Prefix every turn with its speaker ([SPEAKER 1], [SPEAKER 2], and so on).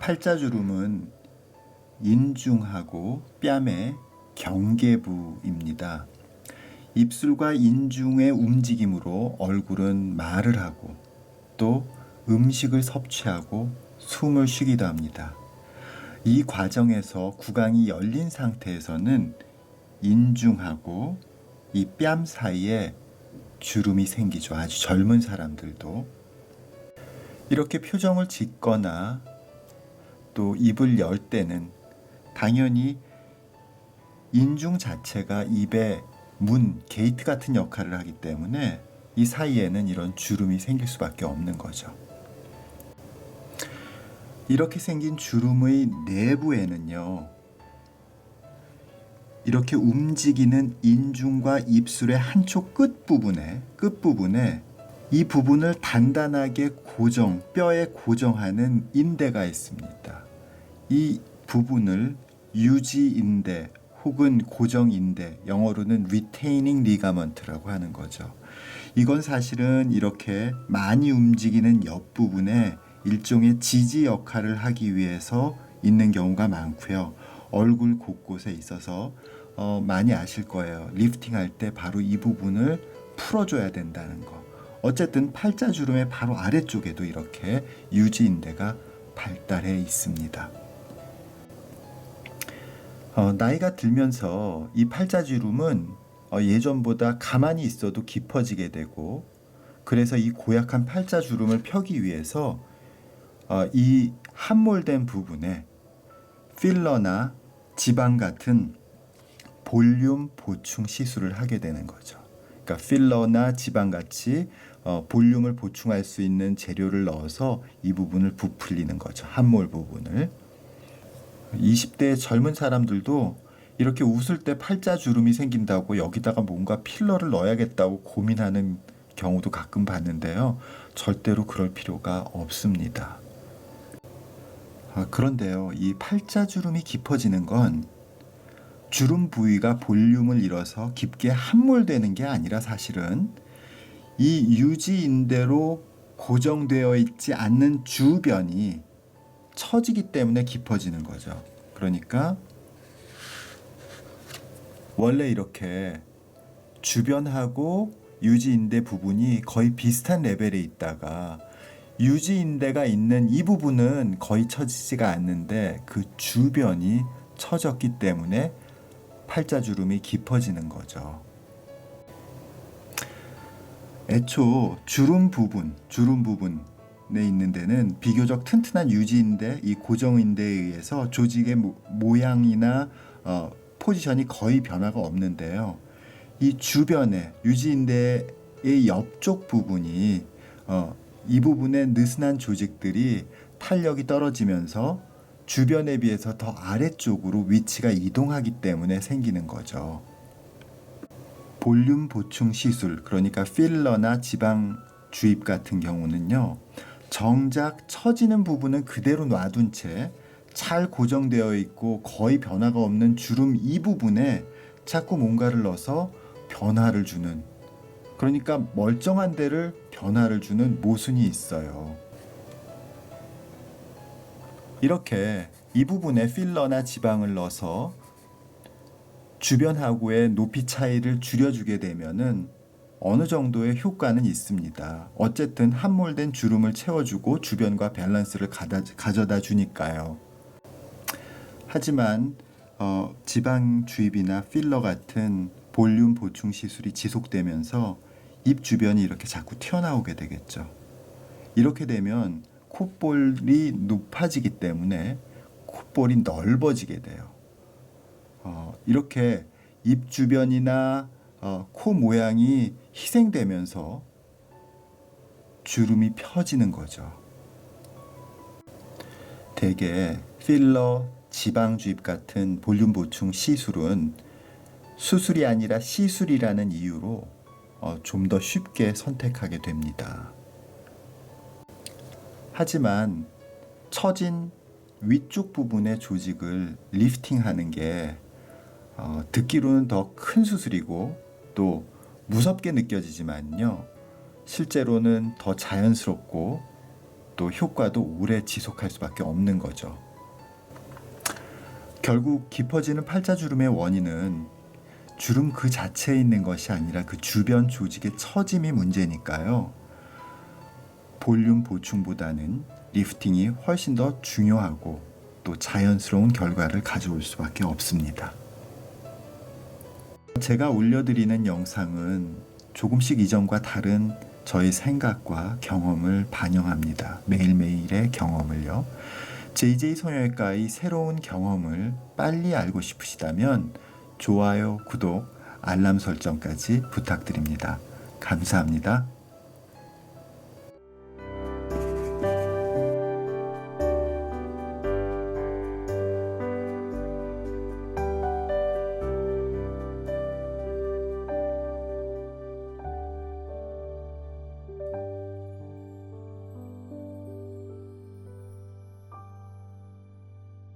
[SPEAKER 1] 팔자주름은 인중하고 뺨의 경계부입니다. 입술과 인중의 움직임으로 얼굴은 말을 하고 또 음식을 섭취하고 숨을 쉬기도 합니다. 이 과정에서 구강이 열린 상태에서는 인중하고 이 뺨 사이에 주름이 생기죠. 아주 젊은 사람들도. 이렇게 표정을 짓거나 또 입을 열 때는 당연히 인중 자체가 입의 문, 게이트 같은 역할을 하기 때문에 이 사이에는 이런 주름이 생길 수밖에 없는 거죠. 이렇게 생긴 주름의 내부에는요, 이렇게 움직이는 인중과 입술의 한쪽 끝부분에 이 부분을 단단하게 뼈에 고정하는 인대가 있습니다. 이 부분을 유지인대 혹은 고정인대, 영어로는 retaining ligament라고 하는 거죠. 이건 사실은 이렇게 많이 움직이는 옆부분에 일종의 지지 역할을 하기 위해서 있는 경우가 많고요. 얼굴 곳곳에 있어서 많이 아실 거예요. 리프팅 할 때 바로 이 부분을 풀어줘야 된다는 거. 어쨌든 팔자주름의 바로 아래쪽에도 이렇게 유지인대가 발달해 있습니다. 나이가 들면서 이 팔자주름은 예전보다 가만히 있어도 깊어지게 되고, 그래서 이 고약한 팔자주름을 펴기 위해서 이 함몰된 부분에 필러나 지방 같은 볼륨 보충 시술을 하게 되는 거죠. 그러니까 필러나 지방같이 볼륨을 보충할 수 있는 재료를 넣어서 이 부분을 부풀리는 거죠. 함몰 부분을. 20대 젊은 사람들도 이렇게 웃을 때 팔자주름이 생긴다고 여기다가 뭔가 필러를 넣어야겠다고 고민하는 경우도 가끔 봤는데요. 절대로 그럴 필요가 없습니다. 그런데요, 이 팔자주름이 깊어지는 건 주름 부위가 볼륨을 잃어서 깊게 함몰되는 게 아니라 사실은 이 유지인대로 고정되어 있지 않는 주변이 처지기 때문에 깊어지는 거죠. 그러니까 원래 이렇게 주변하고 유지인대 부분이 거의 비슷한 레벨에 있다가 유지인대가 있는 이 부분은 거의 처지지가 않는데 그 주변이 처졌기 때문에 팔자주름이 깊어지는 거죠. 애초 주름 부분에 있는 데는 비교적 튼튼한 유지인대, 이 고정인대에 의해서 조직의 모양이나 포지션이 거의 변화가 없는데요. 이 주변에 유지인대의 옆쪽 부분이 이 부분의 느슨한 조직들이 탄력이 떨어지면서 주변에 비해서 더 아래쪽으로 위치가 이동하기 때문에 생기는 거죠. 볼륨 보충 시술, 그러니까 필러나 지방 주입 같은 경우는요, 정작 처지는 부분은 그대로 놔둔 채 잘 고정되어 있고 거의 변화가 없는 주름 이 부분에 자꾸 뭔가를 넣어서 변화를 주는, 그러니까 멀쩡한 데를 변화를 주는 모순이 있어요. 이렇게 이 부분에 필러나 지방을 넣어서 주변하고의 높이 차이를 줄여주게 되면은 어느 정도의 효과는 있습니다. 어쨌든 함몰된 주름을 채워주고 주변과 밸런스를 가져다 주니까요. 하지만 지방 주입이나 필러 같은 볼륨 보충 시술이 지속되면서 입 주변이 이렇게 자꾸 튀어나오게 되겠죠. 이렇게 되면 콧볼이 높아지기 때문에 콧볼이 넓어지게 돼요. 이렇게 입 주변이나 코 모양이 희생되면서 주름이 펴지는 거죠. 대개 필러, 지방 주입 같은 볼륨 보충 시술은 수술이 아니라 시술이라는 이유로 좀 더 쉽게 선택하게 됩니다. 하지만 처진 위쪽 부분의 조직을 리프팅하는 게 듣기로는 더 큰 수술이고 또 무섭게 느껴지지만요, 실제로는 더 자연스럽고 또 효과도 오래 지속할 수밖에 없는 거죠. 결국 깊어지는 팔자주름의 원인은 주름 그 자체에 있는 것이 아니라 그 주변 조직의 처짐이 문제니까요. 볼륨 보충보다는 리프팅이 훨씬 더 중요하고 또 자연스러운 결과를 가져올 수밖에 없습니다. 제가 올려드리는 영상은 조금씩 이전과 다른 저의 생각과 경험을 반영합니다. 매일매일의 경험을요. JJ 성형외과의 새로운 경험을 빨리 알고 싶으시다면 좋아요, 구독, 알람 설정까지 부탁드립니다. 감사합니다.